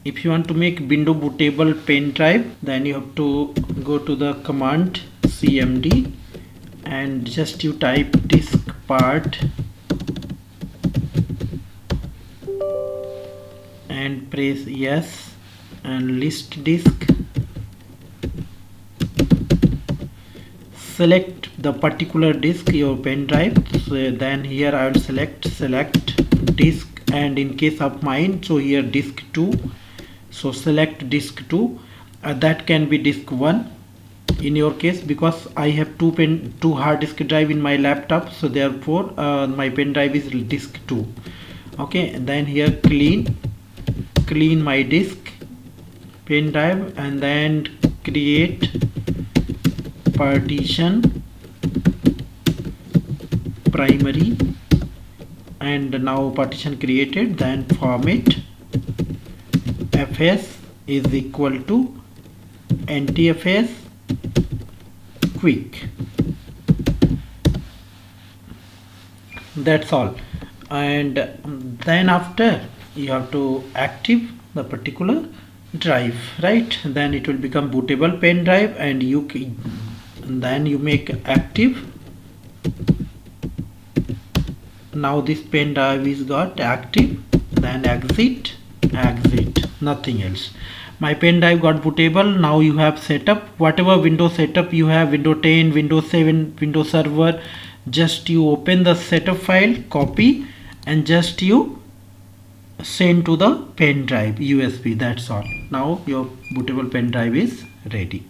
if you want to make window bootable pen drive, then you have to go to the command cmd and just you type diskpart and press yes and list disk. Select the particular disk, your pen drive. So then here I will select disk, and in case of mine, so here disk 2, so select disk 2. That can be disk 1 in your case, because I have two hard disk drive in my laptop, so therefore my pen drive is disk 2. Okay, and then here clean my disk pen drive, and then create partition primary, and now partition created. Then format fs is equal to ntfs quick. That's all. And then after you have to active the particular drive, right? Then it will become bootable pen drive, and then you make active. Now this pen drive is got active. Then exit, nothing else. My pen drive got bootable. Now you have setup whatever Windows setup you have, Windows 10, Windows 7, Windows Server. Just you open the setup file, copy, and just you send to the pen drive USB. That's all. Now your bootable pen drive is ready.